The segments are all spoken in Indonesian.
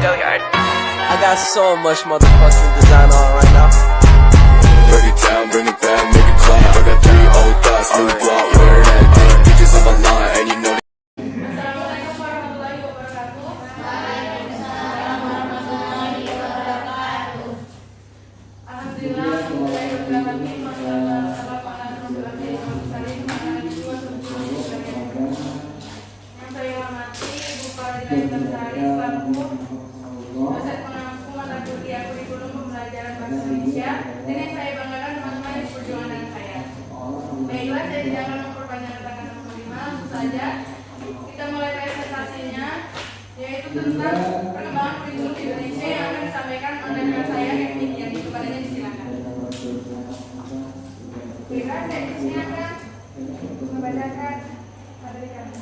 I got so much motherfucking design on right now. Break it down, bring it back, make it clap. I got 3 old thoughts, new block, where that thing. Bitches on my line, and you know. Assalamualaikum warahmatullahi wabarakatuh. Alhamdulillah, yang saya hormati Ibu Fadila Intersari selaku dosen pengampu mata kuliah kurikulum pembelajaran bahasa Indonesia, dan yang saya banggakan teman-teman yang perjuangan dengan saya. Baiklah, saya tidak akan memperpanjang tentang nomor 5, langsung saja kita mulai presentasinya, yaitu tentang perkembangan kurikulum di Indonesia yang akan disampaikan oleh rekan saya yang kepadanya disilakan. Baiklah, saya disilakan membacakan materi kami.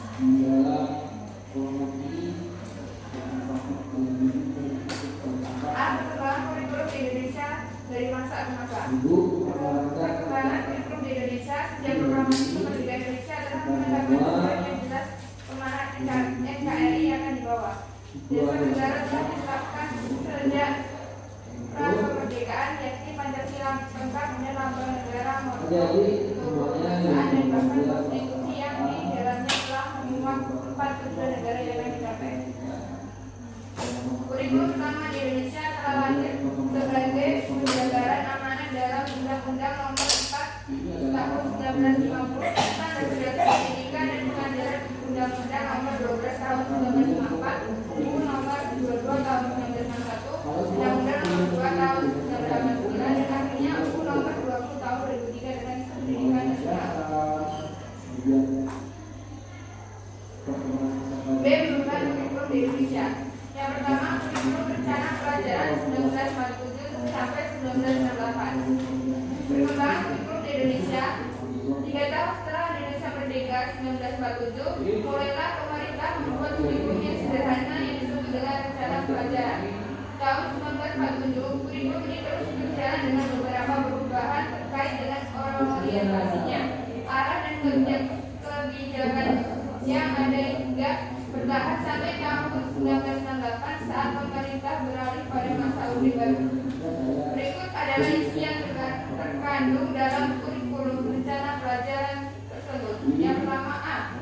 Perkembangan kurikulum di Indonesia dari masa ke masa. Perkembangan kurikulum di Indonesia sejak proklamasi kemerdekaan Indonesia adalah menetapkan tujuan yang jelas pemanahan NKRI yang akan dibawa. Dasar negara telah ditetapkan sejak pra-kemerdekaan, yakni Pancasila lengkap menjadi lambang negara, motor kebangsaan dan bahkan konstitusi yang di dalamnya telah memuat 4 tujuan negara yang akan dicapai. Kurikulum pertama di Indonesia telah lahir sebagai penjabaran amanah dalam Undang-Undang Nomor 4 Tahun 1950 tentang Regulasi Pendidikan dan Pengajaran, Undang-Undang Nomor 12 Tahun 1954, Buku Nomor 22 Tahun 1961, Undang-Undang Nomor 2 Tahun 1989, dan akhirnya Buku Nomor 20 Tahun 2003 tentang Pendidikan Nasional. B. Perubahan kurikulum di Indonesia. Yang pertama, kurikulum rencana pelajaran 1947 sampai 1998. Perkembangan kurikulum di Indonesia. 3 tahun setelah Indonesia merdeka 1947, mulailah pemerintah membuat kurikulum yang sederhana yang disebut dengan rencana pelajaran. Tahun 1947, kurikulum ini terus berjalan dengan beberapa perubahan terkait dengan orientasinya, arah dan kebijakan yang ada hingga bertahan sampai tahun 1998 saat pemerintah beralih pada masa Orde Baru. Berikut adalah isi yang terkandung dalam kurikulum rencana pelajaran tersebut. Yang pertama A.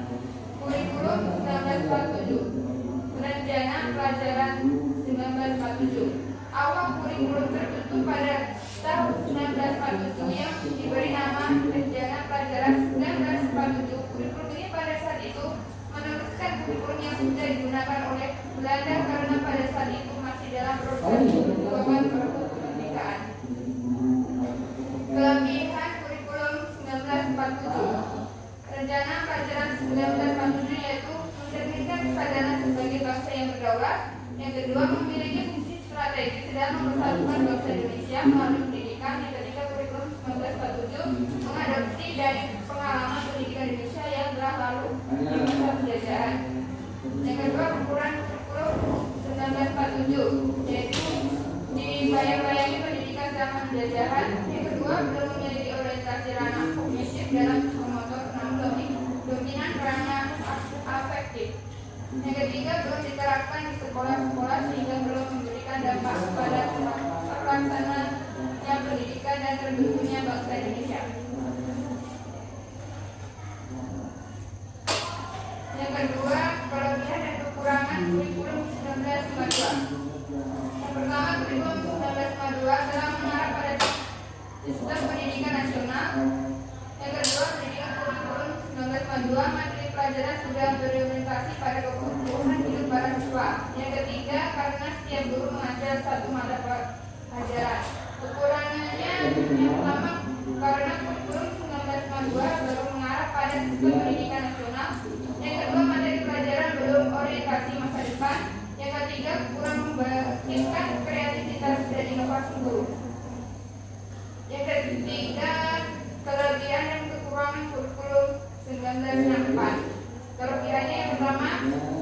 Kurikulum 1947. Rencana pelajaran 1947. Awal kurikulum terbentuk pada tahun 1947 yang diberi nama Rencana Pelajaran 1947. Kurikulum ini pada saat itu meneruskan kurikulum yang sudah digunakan oleh Belanda karena pada saat itu masih dalam proses perjuangan merebut kemerdekaan. Kelebihan kurikulum 1947. Rencana pelajaran 1947 yaitu mencerminkan kesadaran sebagai bangsa yang berdaulat. Yang kedua, memiliki fungsi strategis dalam mempersatukan bangsa Indonesia melalui pendidikan. Yang ketiga, kurikulum 1947 mengadopsi dari pengalaman pendidikan Indonesia yang telah lalu di masa penjajahan. Yang kedua, ukuran kurikulum 1947 yaitu dibayang-bayangi pendidikan zaman penjajahan. Yang kedua, belum memiliki orientasi ranah kognitif dalam motor, namun dominan ranah afektif. Yang ketiga, belum diterapkan di sekolah-sekolah sehingga belum memberikan dampak kepada pelaksanaan pendidikan dan terbentuknya bangsa Indonesia. Yang kedua, kelebihan dan kekurangan kurikulum 1952. Yang pertama, kurikulum 1952 telah mengarah pada sistem pendidikan nasional. Yang kedua, pendidikan kurikulum 1952 materi pelajaran sudah berorientasi pada kebutuhan hidup para siswa. Yang ketiga, karena setiap guru mengajar satu mata pelajaran. Kekurangannya yang pertama, karena kurikulum 1952 baru mengarah pada sistem pendidikan nasional. Yang kedua, materi pelajaran belum orientasi masa depan. Yang ketiga, kurang membangkitkan kreativitas dan inovasi guru. Yang ketiga, kelebihan dan kekurangan kurikulum 1964. Kelebihannya yang pertama,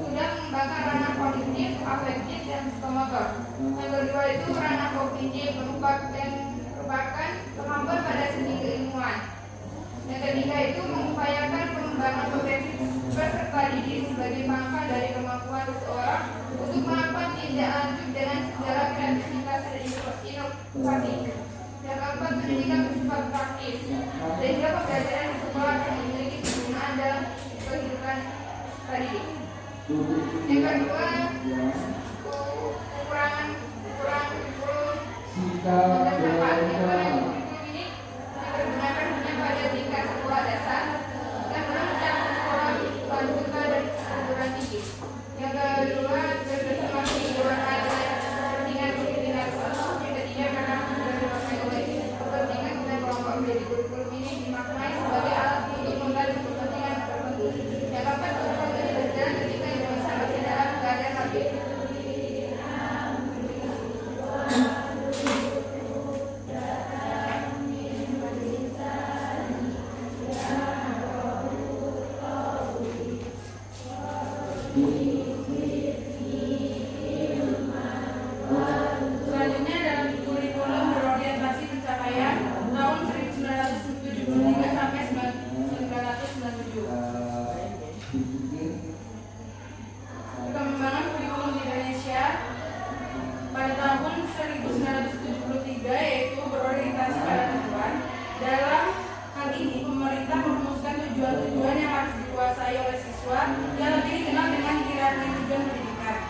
sudah mengembangkan ranah kognitif, afektif, dan psikomotor. Yang kedua itu ranah kognitif merupakan kemampuan pada seni keilmuan. Yang ketiga itu mengupayakan pengembangan potensi peserta didik sebagai pangkal dari kemampuan seseorang untuk melakukan tindak lanjut pendidikan bersifat praktis, sehingga pembelajaran di sekolah akan memiliki kegunaan dalam kehidupan pendidik. Yang kedua, kekurangan kurikulum terdapat di mana kurikulum ini dipergunakan hanya pada tingkat sekolah dasar dan belum mencakup sekolah lanjutan dan perguruan tinggi. Yang kedua, kerjasama kehidupan adalah kepentingan. Yang ketiga, karena dipakai oleh kepentingan dan kelompok menjadi kurikulum ini dimaknai sebagai alat untuk membantu kepentingan tertentu. Yang keempat, kurikulum ini berjalan ketika Indonesia masih dalam keadaan stabil. Selanjutnya dalam kurikulum berorientasi pencapaian tahun 1973 sampai 1997. Perkembangan kurikulum di Indonesia pada tahun 1973 yaitu berorientasi pada tujuan. Dalam hal ini pemerintah merumuskan tujuan-tujuan yang harus dikuasai oleh siswa yang lebih dikenal dengan hierarki tujuan pendidikan.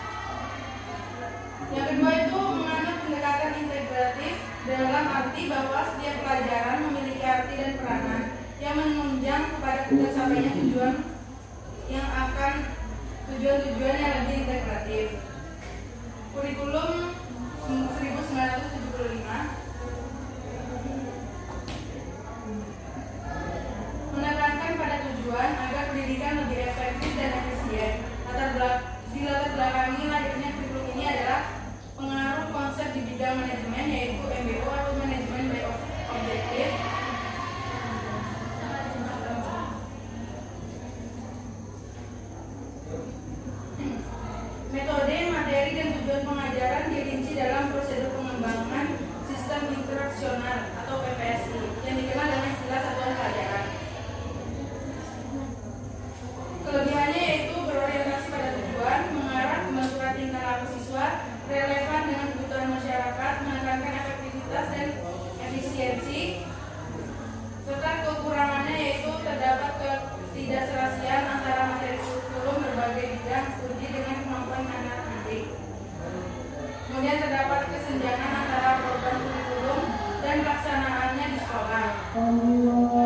Yang kedua itu menganut pendekatan integratif dalam arti bahwa setiap pelajaran memiliki arti dan peranan yang menunjang kepada tercapainya tujuan-tujuan yang lebih integratif. Kurikulum 1975 menekankan pada tujuan agar pendidikan lebih efektif dan efisien. Di latar belakangi lahirnya kurikulum ini adalah pengaruh konsep di bidang manajemen yaitu MBO atau manajemen by objective. Metode, materi, dan tujuan pengajaran dirinci dalam prosedur pengembangan sistem instruksional atau PPSI yang dikenal dengan istilah satuan pelajaran. Kelebihannya yaitu berorientasi pada tujuan, mengarah ke bentukan tingkah laku siswa, relevan dengan kebutuhan masyarakat, menekankan efektivitas dan efisiensi, serta kekurangannya yaitu terdapat ketidakserasian antara materi kurikulum berbagai bidang studi dengan kemampuan anak didik. Kemudian terdapat kesenjangan antara program kurikulum dan pelaksanaannya di sekolah.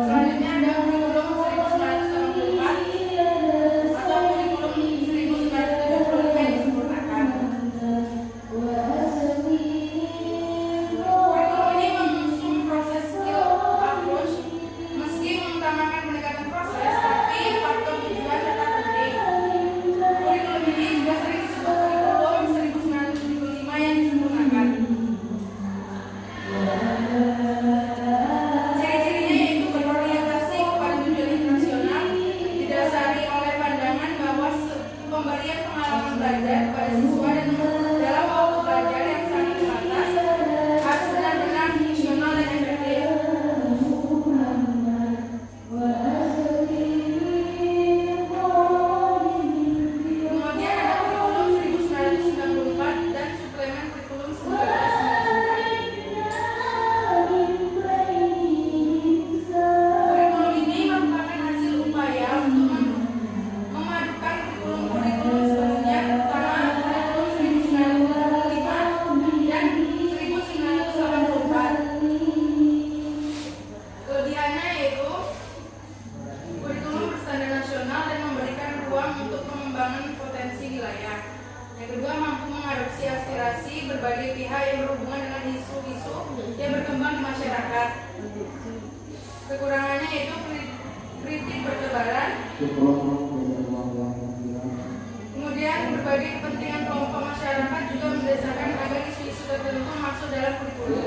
Selanjutnya ada kurikulum 1984 atau kurikulum 1975 yang disempurnakan. Kurikulum ini mengusung proses skill approach, meski mengutamakan pendekatan proses, tapi faktor tujuan tetap penting. Kurikulum ini juga sering disebut kurikulum 1975 yang disempurnakan. Ciri-cirinya yaitu berorientasi kepada tujuan internasional, didasari oleh pandangan bahwa pemberian pengalaman belajar kepada siswa dan dalam waktu belajar yang sangat terbatas harus benar-benar fungsional dan efektif. Kemudian ada kurikulum 1994 dan suplemen kurikulum 1995. Kurikulum ini merupakan hasil upaya untuk memadukan kurikulum-kurikulum sebelumnya, terutama kurikulum 1975 dan 1984. Kelebihannya yaitu kurikulum berstandar nasional dan memberikan ruang untuk pengembangan potensi wilayah. Yang kedua, mampu mengadopsi aspirasi berbagai pihak yang berhubungan dengan isu-isu yang berkembang di masyarakat. Kekurangannya yaitu kritik bertebaran. Kemudian berbagai kepentingan kelompok masyarakat juga mendesakan agar isu-isu tertentu masuk dalam kurikulum.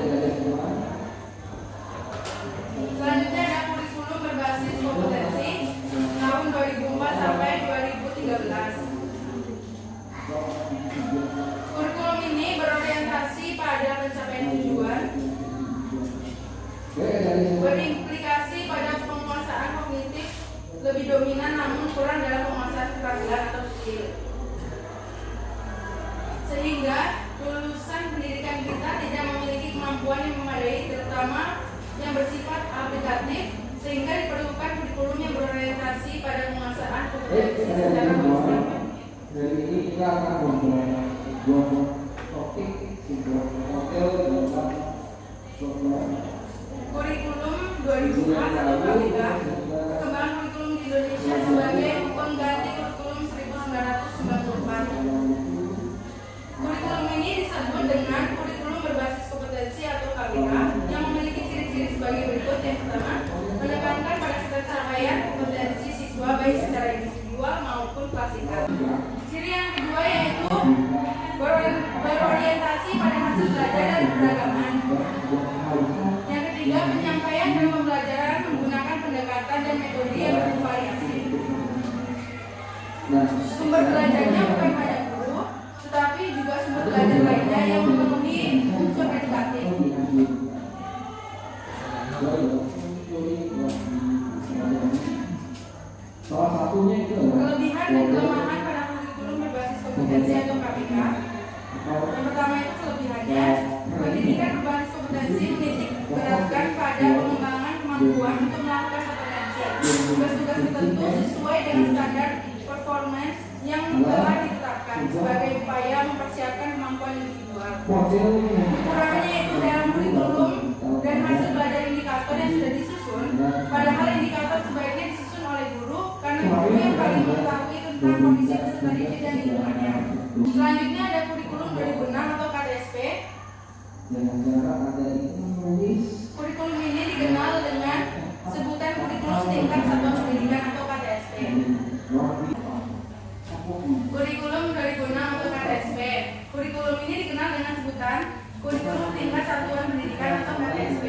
Selanjutnya ada kurikulum berbasis kompetensi tahun 2004 sampai 2013. Kurikulum ini berorientasi pada pencapaian tujuan, berimplikasi pada penguasaan kognitif lebih dominan namun kurang dalam penguasaan keterampilan atau skill. Sehingga lulusan pendidikan kita tidak memiliki kemampuan yang memadai, terutama yang bersifat aplikatif, sehingga diperlukan kurikulum yang berorientasi pada penguasaan kompetensi secara konsisten. Dari ini kita akan membuat topik hotel dalam Kurikulum 2004 atau KBK, perkembangan kurikulum di Indonesia sebagai pengganti kurikulum 1994. Kurikulum ini disebut dengan kurikulum berbasis kompetensi atau KBK yang memiliki ciri-ciri sebagai berikut. Yang pertama, menekankan pada pencapaian kompetensi siswa baik secara individual maupun klasikal. Ciri yang kedua yaitu berorientasi pada hasil belajar dan keberagaman. Yang ketiga, penyampaian dan pembelajaran menggunakan pendekatan dan metode yang bervariasi. Sumber belajarnya bukan hanya guru, tetapi juga sumber belajar lainnya yang memenuhi unsur edukatif. Salah satunya itu Kelebihan dan kelemahan pada kurikulum berbasis kompetensi atau KBK. Yang pertama itu kelebihannya, pendidikan berbasis kompetensi menitik beratkan pada pengembangan kemampuan untuk melakukan kompetensi. Tugas-tugas tertentu sesuai dengan standar performance yang telah ditetapkan sebagai upaya mempersiapkan kemampuan individual. Kekurangannya itu dalam kurikulum dan hasil belajar indikator yang sudah disusun, padahal indikator sebaiknya disusun oleh guru karena guru yang paling mengetahui tentang kondisi peserta didik dan lingkungannya. Selanjutnya ada kurikulum 2006 atau KTSP. Kurikulum ini dikenal dengan sebutan kurikulum tingkat satuan pendidikan atau KTSP. Kurikulum 2006 atau KTSP. Kurikulum ini dikenal dengan sebutan kurikulum tingkat satuan pendidikan atau KTSP.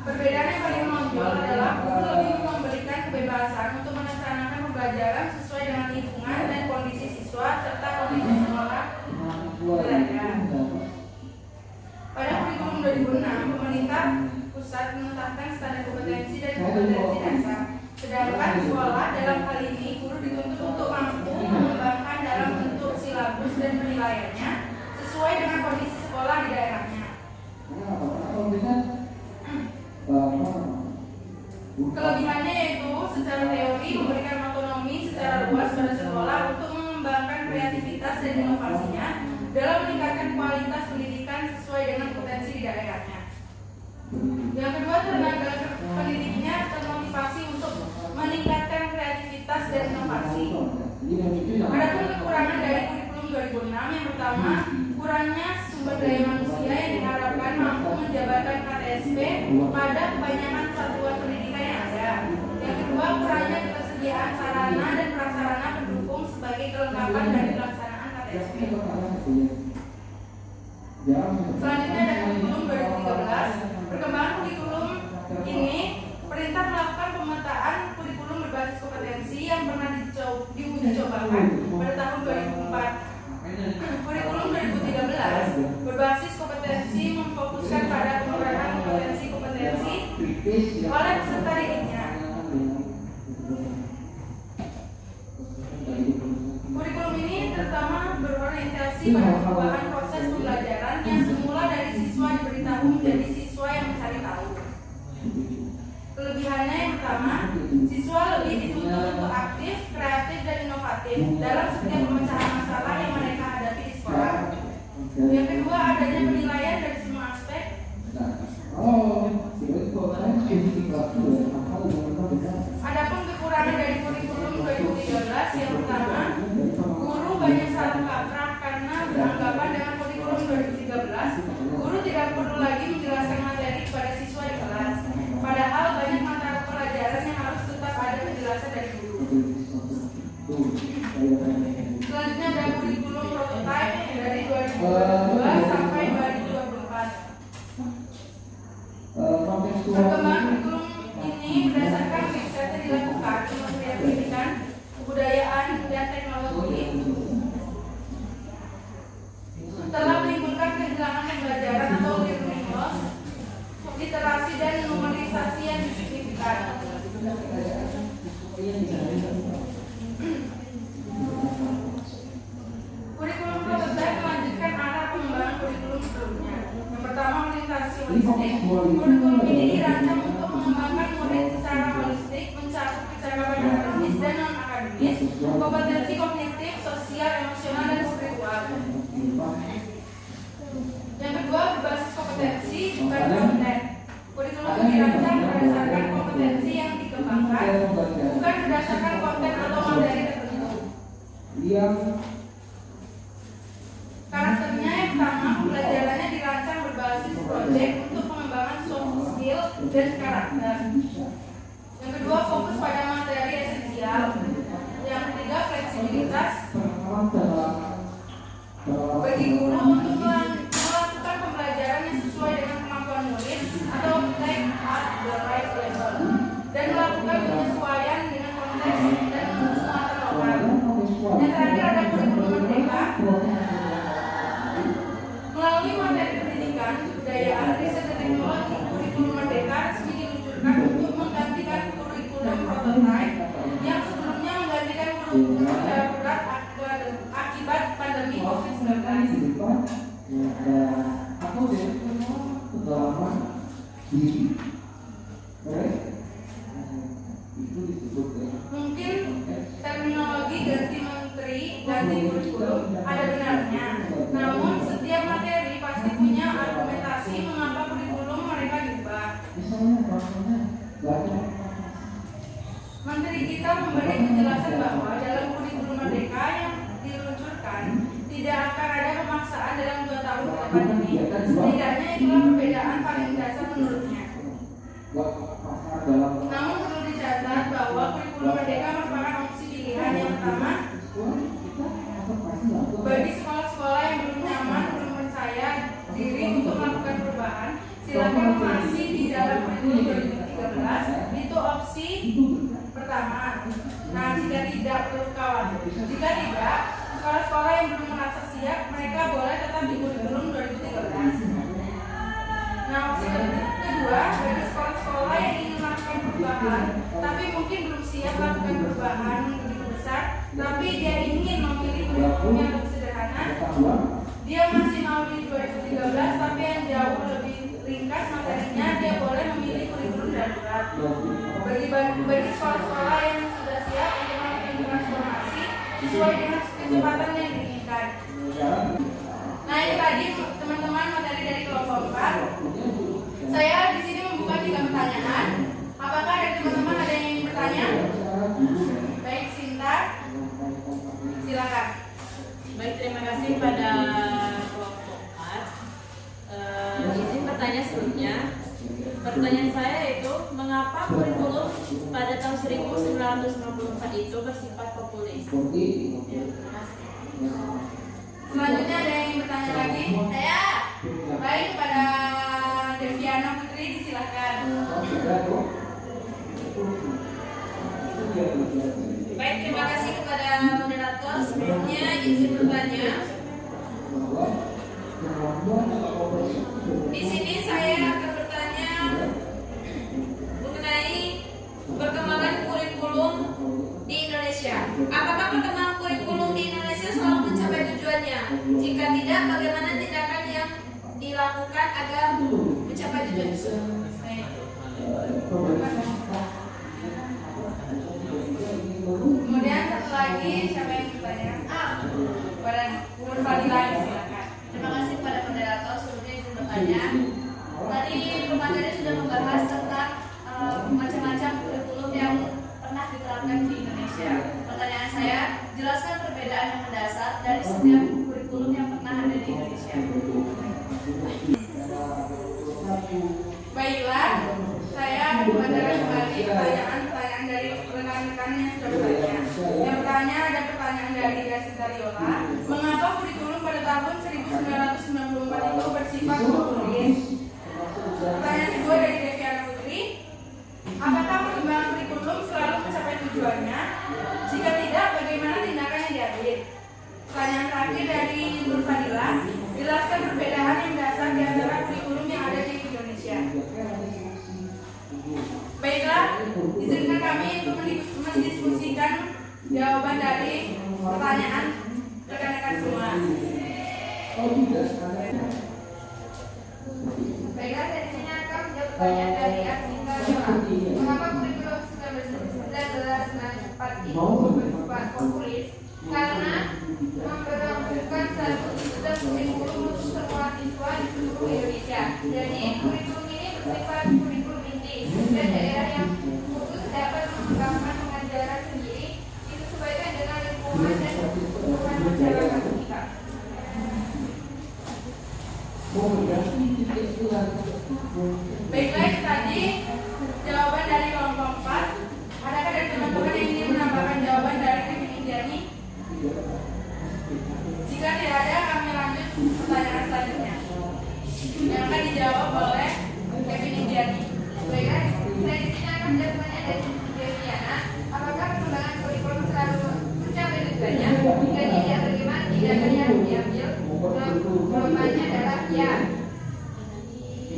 Perbedaan yang paling menonjol adalah guru lebih memberikan kebebasan untuk melaksanakan pembelajaran sesuai dengan lingkungan dan kondisi siswa serta kondisi sekolah belajar. Pada kurikulum 2006, pemerintah pusat menetapkan standar kompetensi dan kompetensi dasar. Sedangkan sekolah dalam hal ini guru dituntut untuk mampu mengembangkan dalam bentuk silabus dan penilaiannya sesuai dengan kondisi sekolah di daerahnya. Kelebihannya yaitu secara teori memberikan otonomi secara luas pada sekolah untuk mengembangkan kreativitas dan inovasinya dalam meningkatkan kualitas pendidikan sesuai dengan potensi di daerahnya. Yang kedua, tenaga pendidiknya termotivasi untuk meningkatkan kreativitas dan inovasi. Adapun kekurangan dari kurikulum 2006, yang pertama, kurangnya sumber daya manusia yang diharapkan mampu menjabarkan KTSP pada kebanyakan satuan pendidikan yang ada. Yang kedua, kurangnya ketersediaan sarana dan prasarana pendukung sebagai kelengkapan dari pelaksanaan KTSP. Selanjutnya ada kurikulum 2013. Perkembangan kurikulum ini, perintah melakukan pemetaan kurikulum berbasis kompetensi yang pernah diuji cobakan pada tahun 2004. Kurikulum 2013 berbasis kompetensi memfokuskan pada pengurangan kompetensi oleh peserta didiknya. Kurikulum ini terutama berorientasi pada perubahan proses pembelajaran yang semula dari siswa diberitahu menjadi siswa yang mencari tahu. Kelebihannya yang pertama, siswa lebih dituntut untuk aktif, kreatif, dan inovatif dalam setiap pemecahan masalah yang mereka hadapi di sekolah. Yang kedua, adanya penilaian dari semua aspek. Adapun kekurangan dari kurikulum 2013, yang pertama, guru banyak salah kaprah karena beranggapan dengan kurikulum 2013, guru tidak perlu lagi menjelaskan materi kepada siswa di kelas. Padahal banyak mata pelajaran yang harus tetap ada penjelasan dari guru. Selanjutnya ada kurikulum prototype dari 2022 sampai 2024. Perkembangan kurikulum ini berdasarkan riset yang dilakukan Kementerian Pendidikan, Kebudayaan, dan Teknologi telah menimbulkan kehilangan pembelajaran atau learning loss, literasi dan numerisasi yang signifikan. Kurikulum prototype melanjutkan arah pengembangan kurikulum sebelumnya. Yang pertama, melintasi holistik. Kurikulum ini dirancang untuk mengembangkan murid secara holistik, mencakup kecakapan akademis dan non-akademis, kompetensi kognitif, sosial, emosional, dan spiritual. Yang kedua, berbasis kompetensi bukan konten. Kurikulum dirancang berdasarkan kompetensi yang dikembangkan, bukan berdasarkan konten atau materi tertentu. Karakternya yang pertama, pembelajarannya dirancang berbasis proyek untuk pengembangan soft skill dan karakter. Yang kedua, fokus pada materi esensial. Yang ketiga, fleksibilitas bagi guru untuk melakukan pembelajaran yang sesuai dengan kemampuan murid atau take at the right level dan melakukan penyesuaian dengan konteks dan muatan lokal. Yang terakhir ada kurikulum merdeka. Melalui materi pendidikan, kebudayaan, riset dan teknologi, kurikulum merdeka resmi diluncurkan untuk menggantikan kurikulum prototype yang sebelumnya menggantikan kurikulum darurat akibat pandemi COVID-19. Mungkin terminologi ganti menteri, ganti kurikulum ada benarnya. Namun setiap materi pasti punya argumentasi mengapa kurikulum mereka diubah. Menteri kita memberi penjelasan bahwa dalam kurikulum merdeka yang diluncurkan tidak akan ada pemaksaan dalam 2 tahun ke depan ini. Setidaknya itulah perbedaan paling dasar menurutnya. Namun perlu dicatat bahwa kurikulum merdeka merupakan opsi pilihan yang pertama bagi sekolah-sekolah yang belum nyaman, belum percaya diri untuk melakukan perubahan. Silakan masih di dalam kurikulum 2013. Itu opsi pertama. Nah, jika tidak perlu khawatir. Jika tidak, sekolah-sekolah yang belum merasa siap, mereka boleh tetap di kurikulum 2013. Nah, opsi kedua, bagi sekolah-sekolah yang ingin melakukan perubahan, tapi mungkin belum siap melakukan perubahan begitu besar, tapi dia ingin memilih kurikulum yang lebih sederhana, dia masih mau di 2013, tapi yang jauh lebih ringkas materinya, dia boleh memilih kurikulum darurat. Bagi sekolah-sekolah yang sudah siap untuk melakukan transformasi sesuai dengan kecepatan yang diinginkan. Nah, itu tadi teman-teman materi dari kelompok 4. Saya di sini membuka 3 pertanyaan. Apakah dari teman-teman ada yang ingin bertanya? Baik, Sinta, silakan. Baik, terima kasih pada kelompok 4. Izin bertanya sebelumnya. Pertanyaan saya yaitu, mengapa kurikulum pada tahun 1994 itu bersifat populis? Ya, terima kasih. Selanjutnya ada yang ingin bertanya lagi? Saya. Baik, pada Deviana Putri disilakan. Baik, terima kasih kepada moderator. Sebelumnya izin bertanya. Di sini saya akan bertanya mengenai perkembangan kurikulum di Indonesia. Apakah perkembangan kurikulum di Indonesia selalu mencapai tujuannya? Jika tidak, bagaimana tindakan yang dilakukan agar mencapai tujuan tersebut? Kemudian satu lagi, siapa yang bertanya? Pada Nur Fadila, silakan. Terima kasih kepada moderator. Sebelumnya izin bertanya. Tadi pemateri sudah membahas tentang macam-macam kurikulum yang pernah diterapkan di Indonesia. Pertanyaan saya, jelaskan perbedaan yang mendasar dari setiap kurikulum yang pernah ada di Indonesia. Baiklah, saya membacakan kembali pertanyaan dari rekan-rekan yang sudah bertanya. Yang bertanya ada pertanyaan dari Rasi Dariola. Mengapa kurikulum pada tahun 1994 itu bersifat populis? Pertanyaan kedua dari Deviana Putri. Apakah perkembangan kurikulum selalu mencapai tujuannya? Jika tidak, bagaimana tindakan yang diambil? Pertanyaan terakhir dari Nur Fadila. Jelaskan perbedaan yang dasar di antara kurikulum yang ada di Indonesia. Baiklah, izinkan kami untuk mendiskusikan jawaban dari pertanyaan rekan-rekan semua. Baiklah, dari pertanyaan dari Asita Yola. Mengapa kurikulum 1994 itu bersifat populis? Karena memperlakukan satu sistem kurikulum untuk semua siswa di seluruh Indonesia. Jadi kurikulum ini bersifat kurikulum inti dan daerah yang khusus dapat mengembangkan pengajaran sendiri disesuaikan dengan lingkungan dan kebutuhan masyarakat kita. Baiklah, itu tadi jawaban dari kelompok 4. Adakah dari teman-teman yang ingin menambahkan jawaban dari Kevin Indiani? Jika tidak ada, kami lanjut pertanyaan selanjutnya yang akan dijawab oleh Kevin Indiani. Baiklah, saya di sini akan menjawab pertanyaan dari Deviana. Apakah perkembangan kurikulum selalu mencapai tujuannya? Jika tidak, bagaimana tindakan yang diambil? Jawabannya adalah ya.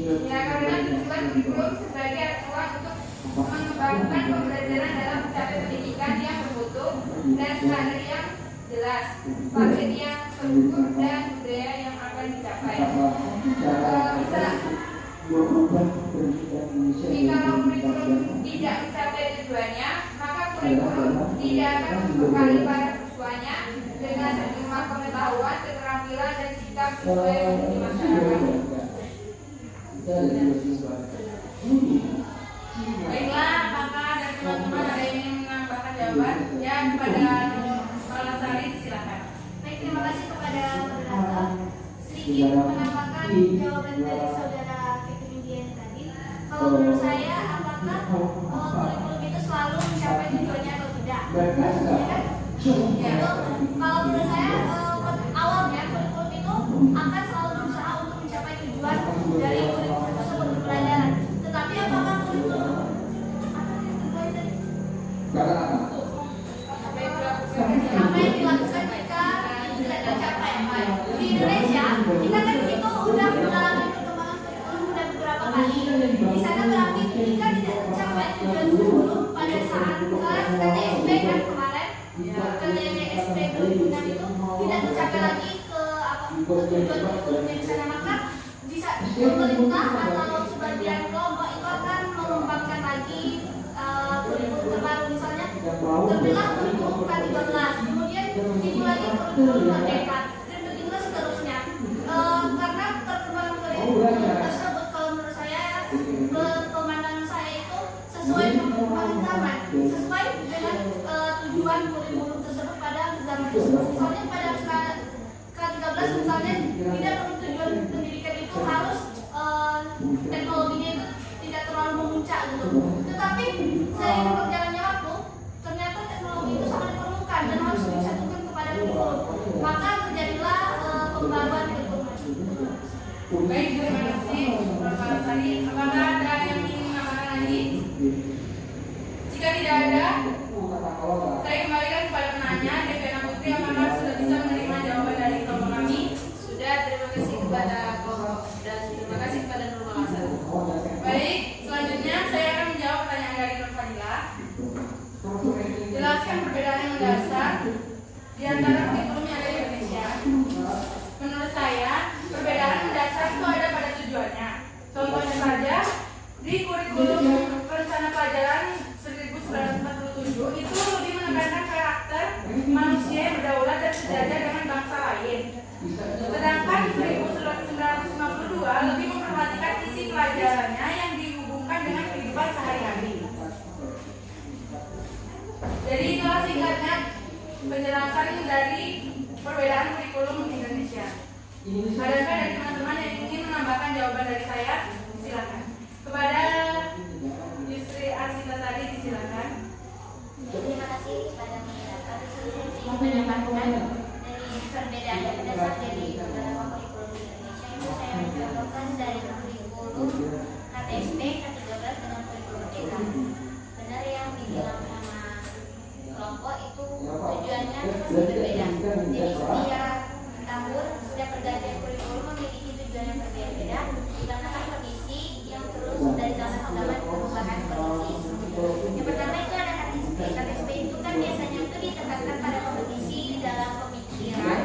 Ya, karena tujuan kurikulum sebagai acuan untuk mengembangkan pembelajaran dalam mencapai pendidikan yang bermutu dan standar yang jelas, target yang terukur dan budaya yang akan dicapai. Jika kurikulum tidak mencapai tujuannya, maka kurikulum tidak akan membekali para siswanya dengan sejumlah pengetahuan, keterampilan, dan sikap sesuai fungsi masyarakat. Baiklah, apakah dari teman-teman ada yang ingin menambahkan jawaban? Ya, kepada Malasari, silakan. Baik, terima kasih kepada moderator. Sedikit menambahkan jawaban dari saudara Kevin Indian tadi. Kalau menurut saya, apakah kurikulum itu selalu mencapai tujuannya atau tidak? Ya kan? Ya. Kalau menurut saya, awalnya kurikulum itu akan selalu berusaha untuk mencapai tujuan dari kurikulum tersebut pembelajaran. Tetapi apakah kurikulum apa yang dilakukan jika tidak tercapai? Di Indonesia, kita kan itu udah mengalami perkembangan kurikulum udah beberapa kali. Di sana berarti jika tidak tercapai tujuan kurikulum pada saat KTSB kan kemarin, KTSB 2006 itu tidak tercapai lagi ke tujuan kurikulumnya di sana, maka bisa pemerintah atau sebagian kelompok itu akan mengembangkan lagi kurikulum terbaru, misalnya terbilang kurikulum K13, kemudian dimulai kurikulum Merdeka dan begitu seterusnya. Karena perkembangan kurikulum tersebut kalau menurut saya, pemandangan saya itu sesuai perkembangan zaman, sesuai dengan tujuan kurikulum tersebut pada zaman tersebut. Misalnya pada K13 misalnya tidak perlu tujuan pendidikan itu harus teknologinya itu tidak terlalu memuncak gitu. Tetapi seiring berjalannya waktu, ternyata teknologi itu sangat diperlukan dan harus disatukan kepada kurikulum. Maka terjadilah pembaruan kurikulum. Baik, terima kasih Prof. Malasari. Apakah ada yang ingin menambahkan lagi? Jika tidak ada, saya kembalikan kepada penanya, Deviana Putri. Apakah sudah bisa menerima jawaban dari kelompok kami? Sudah, terima kasih kepada kelompok dan terima kasih kepada Nur Malasari. Baik, selanjutnya saya akan menjawab pertanyaan dari Nur Fadila. Jelaskan perbedaan yang mendasar di antara kurikulum yang ada di Indonesia. Menurut saya, perbedaan mendasar itu ada pada tujuannya. Contohnya saja, di kurikulum rencana pelajaran 1947 itu lebih menekankan karakter manusia yang berdaulat dan sejajar dengan bangsa lain. Sedangkan 1952 lebih memperhatikan isi pelajarannya yang dihubungkan dengan kehidupan sehari-hari. Jadi itulah singkatnya penjelasan dari perbedaan kurikulum Indonesia. Adakah dari teman-teman yang ingin menambahkan jawaban dari saya? Silakan. Kepada Yusri Arsita tadi, disilakan. Terima kasih kepada moderator. Saya menambahkan dari perbedaan yang mendasar dari beberapa kurikulum di Indonesia itu saya mencontohkan dari kurikulum KTSB K13 dengan kurikulum Merdeka. Benar yang dibilang sama kelompok itu tujuannya pasti berbeda. Jadi setiap tahun setiap pergantian kurikulum memiliki tujuan yang berbeda-beda dikarenakan kondisi yang terus dari zaman ke zaman perubahan kondisi. Yang pertama itu ada KTSB. KTSB itu kan biasanya itu ditekankan pada kompetisi dalam pemikiran,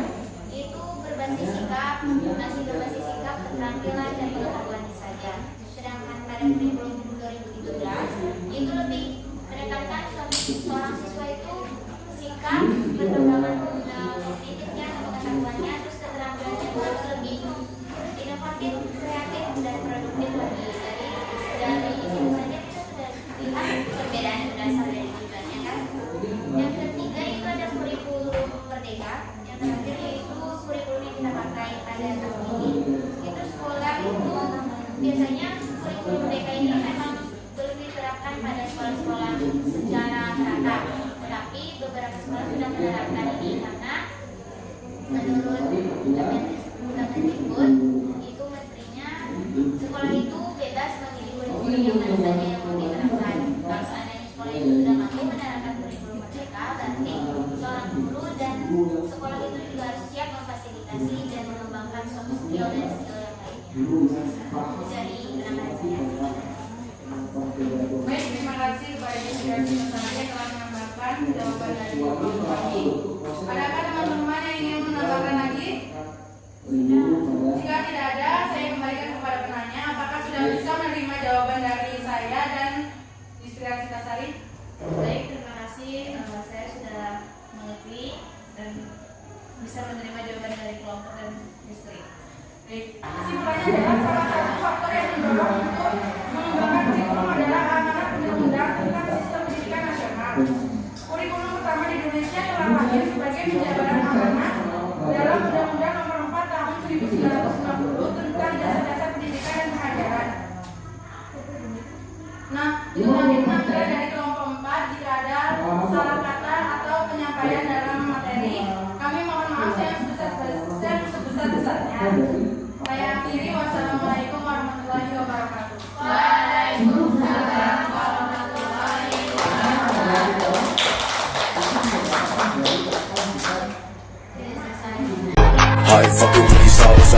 itu berbasis sikap, keterampilan dan pengetahuan saja. Sedangkan pada kurikulum biasanya kurikulum merdeka ini memang belum diterapkan pada sekolah-sekolah secara merata, tetapi beberapa sekolah sudah menerapkan ini karena menurut Kemendikbud itu menterinya sekolah itu bebas memilih kurikulum yang mana saja yang mau diterapkan. Kalau seandainya sekolah itu sudah mampu menerapkan kurikulum merdeka, berarti seorang guru dan sekolah itu juga harus siap memfasilitasi dan mengembangkan soft skill dan skill yang lainnya. Dari penambahan saya. Baik, terima kasih kepada diskusi bersama telah menambahkan jawaban dari Bapak tadi. Adakah teman-teman yang ingin menambahkan lagi? Jika tidak ada, saya kembalikan kepada penanya. Apakah sudah bisa menerima jawaban dari saya dan Istri Sari? Baik, terima kasih. Saya sudah mengerti dan bisa menerima jawaban dari kelompok dan istri. Baik, kesimpulannya adalah salah satu faktor yang mendorong untuk mengembangkan kurikulum adalah amanat undang-undang tentang sistem pendidikan nasional. Kurikulum pertama di Indonesia telah lahir sebagai penjabaran amanat dalam Undang-Undang Nomor 4 Tahun 1990 tentang dasar-dasar pendidikan dan pengajaran. Nah, itu lanjutnya adalah dari kelompok 4. Jika ada salah kata atau penyampaian dalam materi, kami mohon maaf yang sebesar-besarnya. Saya akhiri. Wassalamualaikum warahmatullahi wabarakatuh. Waalaikumsalam warahmatullahi wabarakatuh. I ain't fucking with these hoes,